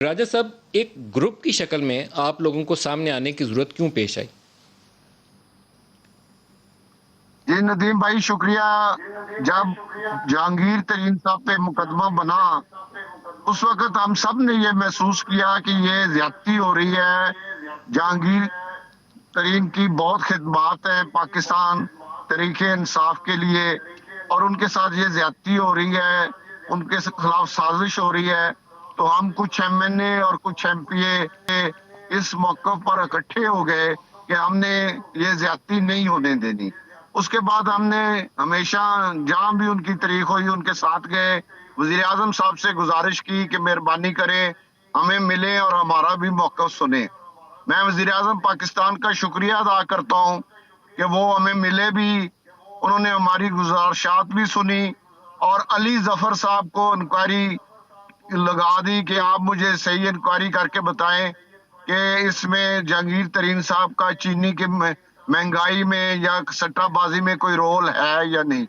راجہ صاحب، ایک گروپ کی شکل میں آپ لوگوں کو سامنے آنے کی ضرورت کیوں پیش آئی؟ جی ندیم بھائی شکریہ. جب جہانگیر ترین صاحب پہ مقدمہ بنا اس وقت ہم سب نے یہ محسوس کیا کہ یہ زیادتی ہو رہی ہے. جہانگیر ترین کی بہت خدمات ہیں پاکستان تحریک انصاف کے لیے، اور ان کے ساتھ یہ زیادتی ہو رہی ہے، ان کے خلاف سازش ہو رہی ہے. تو ہم کچھ ایم این اے اور کچھ ایم پی اے اس موقع پر اکٹھے ہو گئے کہ ہم نے یہ زیادتی نہیں ہونے دینی. اس کے بعد ہم نے ہمیشہ جہاں بھی ان کی تاریخ ہوئی ان کے ساتھ گئے. وزیر اعظم صاحب سے گزارش کی کہ مہربانی کریں ہمیں ملے اور ہمارا بھی موقف سنیں. میں وزیر اعظم پاکستان کا شکریہ ادا کرتا ہوں کہ وہ ہمیں ملے بھی، انہوں نے ہماری گزارشات بھی سنی، اور علی ظفر صاحب کو انکوائری لگا دی کہ آپ مجھے صحیح انکوائری کر کے بتائیں کہ اس میں جہانگیر ترین صاحب کا چینی کے مہنگائی میں یا سٹہ بازی میں کوئی رول ہے یا نہیں.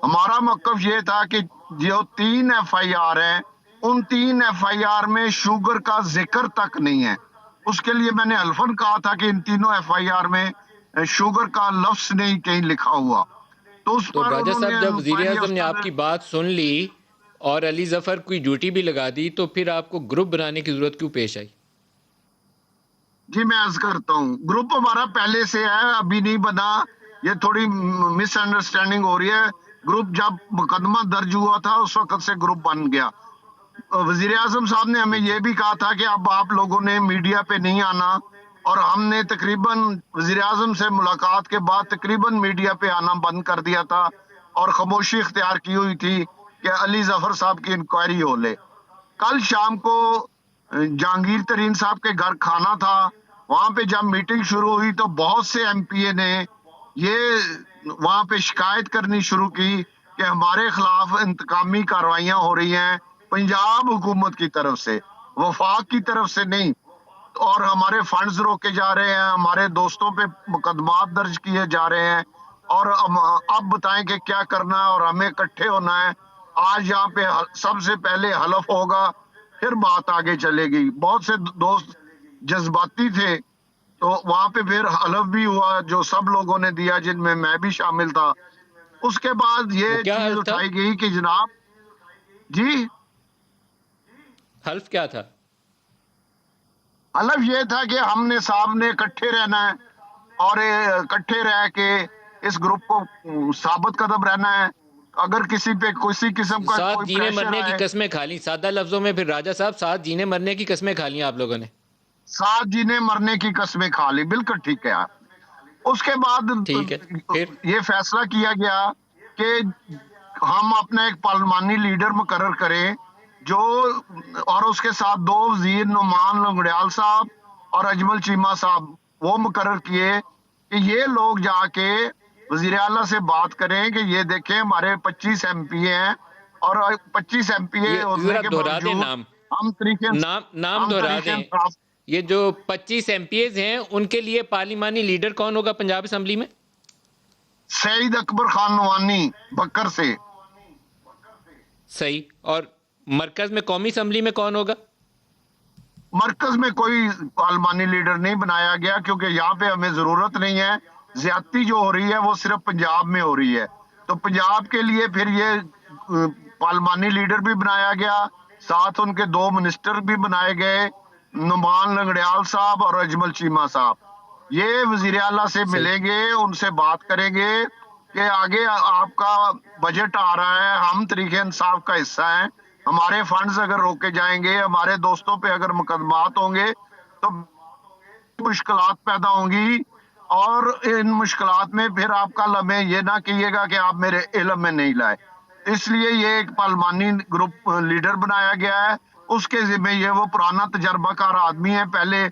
ہمارا موقف یہ تھا کہ جو 3 ایف آئی آر ہیں ان 3 ایف آئی آر میں شوگر کا ذکر تک نہیں ہے. اس کے لیے میں نے الفن کہا تھا کہ ان تینوں ایف آئی آر میں شوگر کا لفظ نہیں کہیں لکھا ہوا. تو اس تو پر راجہ انہوں نے صاحب، جب وزیر انکوائری اعظم نے آپ کی بات سن لی اور علی ظفر کی ڈیوٹی بھی لگا دی، تو پھر آپ کو گروپ بنانے کی ضرورت کیوں پیش آئی؟ جی میں عرض کرتا ہوں گروپ ہمارا پہلے سے ہے، ابھی نہیں بنا. یہ تھوڑی مس انڈرسٹینڈنگ ہو رہی ہے. گروپ جب مقدمہ درج ہوا تھا اس وقت سے گروپ بن گیا. وزیر اعظم صاحب نے ہمیں ٹھیک ہے. یہ بھی کہا تھا کہ اب آپ لوگوں نے میڈیا پہ نہیں آنا، اور ہم نے تقریباً وزیر اعظم سے ملاقات کے بعد تقریباً میڈیا پہ آنا بند کر دیا تھا اور خاموشی اختیار کی ہوئی تھی کہ علی ظفر صاحب کی انکوائری ہو لے. کل شام کو جہانگیر ترین صاحب کے گھر کھانا تھا، وہاں پہ جب میٹنگ شروع ہوئی تو بہت سے ایم پی اے نے یہ وہاں پہ شکایت کرنی شروع کی کہ ہمارے خلاف انتقامی کارروائیاں ہو رہی ہیں پنجاب حکومت کی طرف سے، وفاق کی طرف سے نہیں، اور ہمارے فنڈز روکے جا رہے ہیں، ہمارے دوستوں پہ مقدمات درج کیے جا رہے ہیں، اور اب بتائیں کہ کیا کرنا ہے اور ہمیں اکٹھے ہونا ہے. آج یہاں پہ سب سے پہلے حلف ہوگا پھر بات آگے چلے گی. بہت سے دوست جذباتی تھے تو وہاں پہ پھر حلف بھی ہوا جو سب لوگوں نے دیا جن میں بھی شامل تھا. اس کے بعد وہ یہ کیا چیز حلف تھا؟ اٹھائی گئی کہ جناب جی حلف کیا تھا؟ حلف یہ تھا کہ ہم نے صاحب نے اکٹھے رہنا ہے اور اکٹھے رہ کے اس گروپ کو ثابت قدم رہنا ہے. اگر کسی پہ کسی قسم کا ساتھ کوئی جینے پریشر مرنے کی آئے، قسمیں کھا لی. سادہ لفظوں میں پھر راجہ صاحب، ساتھ جینے مرنے کی قسمیں کھا لی آپ لوگوں نے. ساتھ جینے مرنے کی قسمیں کھا لی. بالکل ٹھیک ہے. اس کے بعد ٹھیک ہے. پھر یہ فیصلہ کیا گیا کہ ہم اپنا ایک پارلیمانی لیڈر مقرر کریں جو، اور اس کے ساتھ 2 وزیر نعمان لنگڑیال صاحب اور اجمل چیمہ صاحب وہ مقرر کیے کہ یہ لوگ جا کے وزیر اعلیٰ سے بات کریں کہ یہ دیکھیں ہمارے 25 ایم پی اے ہیں، اور 25 ایم پی اے یہ ہونے ذرا کے دہرا دیں باوجود نام. ہم نام دہرا دیں. انصاف. یہ جو 25 ایم پی ایز ہیں ان کے لیے پارلیمانی لیڈر کون ہوگا پنجاب اسمبلی میں؟ سعید اکبر خان نوانی بکر سے. صحیح. اور مرکز میں قومی اسمبلی میں کون ہوگا؟ مرکز میں کوئی پارلیمانی لیڈر نہیں بنایا گیا کیونکہ یہاں پہ ہمیں ضرورت نہیں ہے. زیادتی جو ہو رہی ہے وہ صرف پنجاب میں ہو رہی ہے، تو پنجاب کے لیے پھر یہ پارلیمانی لیڈر بھی بنایا گیا، ساتھ ان کے 2 منسٹر بھی بنائے گئے، نعمان لنگڑیال صاحب اور اجمل چیمہ صاحب. یہ وزیر اعلیٰ سے صحیح. ملیں گے، ان سے بات کریں گے کہ آگے آپ کا بجٹ آ رہا ہے، ہم طریق انصاف کا حصہ ہیں، ہمارے فنڈز اگر روکے جائیں گے، ہمارے دوستوں پہ اگر مقدمات ہوں گے تو مشکلات پیدا ہوں گی، اور ان مشکلات میں پھر آپ کل ہمیں یہ نہ کہیے گا کہ آپ میرے علم میں نہیں لائے. اس لیے یہ ایک پارلیمانی گروپ لیڈر بنایا گیا ہے. اس کے ذمہ یہ وہ پرانا تجربہ کار آدمی ہے، پہلے